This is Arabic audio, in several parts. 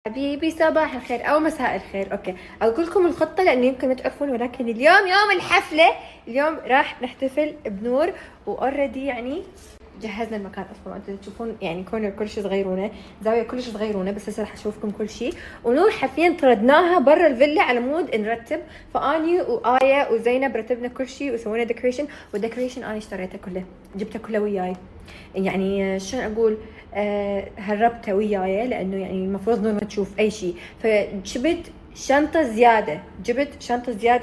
حبيبي صباح الخير او مساء الخير. اوكي، اقول لكم الخطه لانه يمكن ما تعرفون، ولكن اليوم يوم الحفله. اليوم راح نحتفل بنور، واوريدي يعني جهزنا المكان اصلا. انتم تشوفون يعني كورنر كل شيء صغيرونه، زاويه كل شيء صغيرونه، بس هسه راح اشوفكم كل شيء. ونور حرفيا طردناها برا الفيلا على مود نرتب، فاني وايه وزينب رتبنا كل شيء وسوينا ديكوريشن. والديكوريشن انا اشتريته كله، جبته كله وياي. يعني شلون اقول، هربته وياي لانه يعني المفروض انه ما تشوف اي شيء. فجبت شنطه زياده،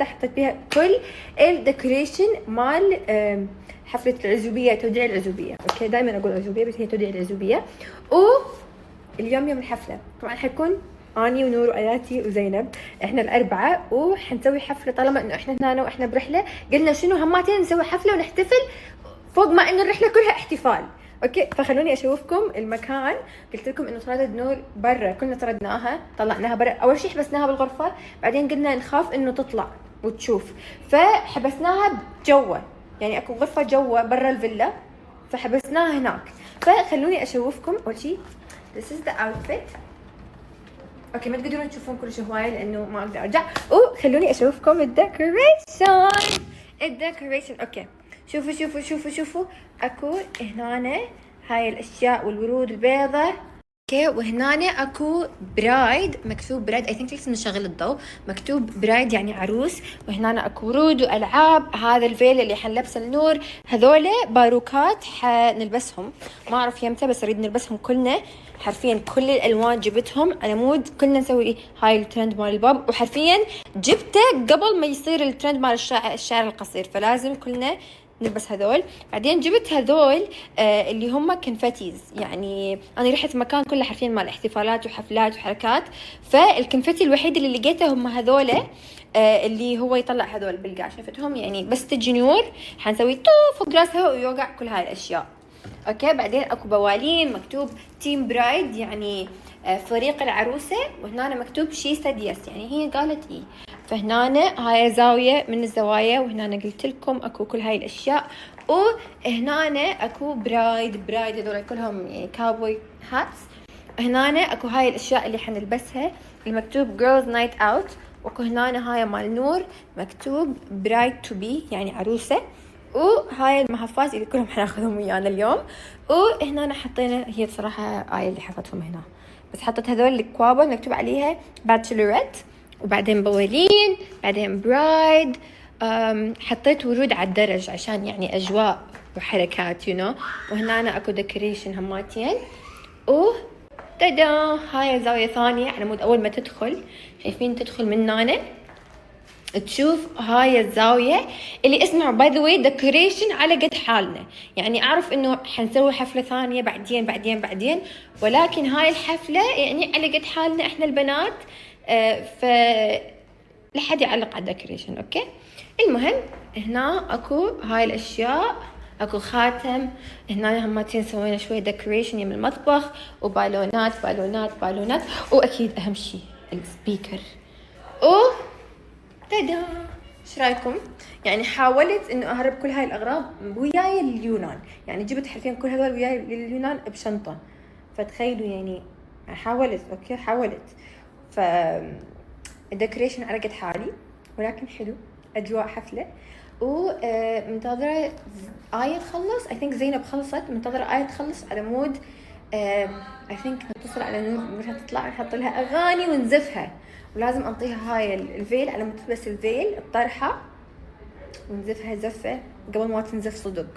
حطيت بيها كل الديكوريشن مال حفله العزوبيه، توديع العزوبيه. اوكي، دائما اقول عزوبيه بس هي توديع العزوبيه. واليوم يوم الحفله طبعا حيكون اني ونور واياتي وزينب، احنا الاربعه، وحنسوي حفله. طالما انه احنا هنا واحنا برحله، قلنا شنو هماتين نسوي حفله ونحتفل فوق ما انه الرحله كلها احتفال. اوكي، فخلوني اشوفكم المكان. قلت لكم انه طردت نور برا، كلنا طردناها طلعناها برا. اول شيء حبسناها بالغرفه، بعدين قلنا نخاف انه تطلع وتشوف، فحبسناها جوا، يعني اكو غرفه جوا برا الفيلا، فحبسناها هناك. فخلوني اشوفكم اول شيء. this is the outfit. اوكي، ما تقدرون تشوفون كل شيء هواي لانه ما اقدر ارجع. وخلوني اشوفكم الديكوريشن. اوكي، شوفوا اكو هنا هاي الاشياء والورود البيضة. اوكي، وهنا اكو برايد، مكتوب برايد، اي ثينك لازم نشغل الضوء، مكتوب برايد يعني عروس. وهنا اكو ورود والعاب. هذا الفيل اللي حنلبسه النور، هذول باروكات حنلبسهم، ما اعرف يمتى بس اريد نلبسهم كلنا. حرفيا كل الالوان جبتهم على مود كلنا نسوي هاي الترند مال الباب، وحرفيا جبته قبل ما يصير الترند مال الشعر القصير، فلازم كلنا نلبس هذول. بعدين جبت هذول اللي هم كنفتيز، يعني انا رحت مكان كله حرفيا مال احتفالات وحفلات وحركات، فالكنفتي الوحيد اللي لقيته هم هذول اللي هو يطلع هذول بالقاع، شفتهم يعني بس تجي نور حنسوي طو فوق راسها ويوقع كل هاي الاشياء. اوكي، بعدين اكو بوالين مكتوب تيم برايد يعني فريق العروسه، وهنا مكتوب شي سد يس يعني هي قالت ايه. فهنا هاي زاويه من الزوايا، وهنا قلت لكم اكو كل هاي الاشياء. وهنا اكو برايد هذول كلهم يعني كاوبوي هاتس. هنا اكو هاي الاشياء اللي حنلبسها، المكتوب جيرلز نايت اوت. واكو هنا هاي مال نور مكتوب برايد تو بي يعني عروسه. وهاي المحفات اللي كلهم حناخذهم ويانا اليوم. وهنا حطينا، هي بصراحة آية اللي حطتهم هنا، بس حطت هذول الكوابل مكتوب عليها باتشلوريت، وبعدين بوالين، بعدين برايد. حطيت ورود على الدرج عشان يعني أجواء وحركات وهنا أكو ديكوريشن هماتين. تدا، هاي زاوية ثانية على مود أول ما تدخل، شايفين تدخل من هنا تشوف هاي الزاوية اللي اسمها باي ذا واي ديكوريشن على قد حالنا. يعني اعرف انه حنسوي حفلة ثانية بعدين، ولكن هاي الحفلة يعني على قد حالنا احنا البنات. ف لحد يعلق على الديكوريشن. اوكي، المهم هنا اكو هاي الاشياء، اكو خاتم. هنا همتين سوينا شوية ديكوريشن يم المطبخ، وبالونات، واكيد اهم شيء السبيكر. تدا، ايش رايكم؟ يعني حاولت انه اهرب كل هاي الاغراض وياي لليونان، يعني جبت حرفيا كل هذول وياي لليونان بشنطه. فتخيلوا يعني حاولت. ف الديكوريشن على قد حالي ولكن حلو، اجواء حفله. ومنتظره آية تخلص، اي ثينك زينب خلصت، منتظره آية تخلص على مود اي ثينك نتصل على نورها تطلع نحط لها اغاني ونزفها. ولازم انطيها هاي الفيل على ما تلبس الفيل الطرحه، ونزفها زفه قبل ما تنزف صدق.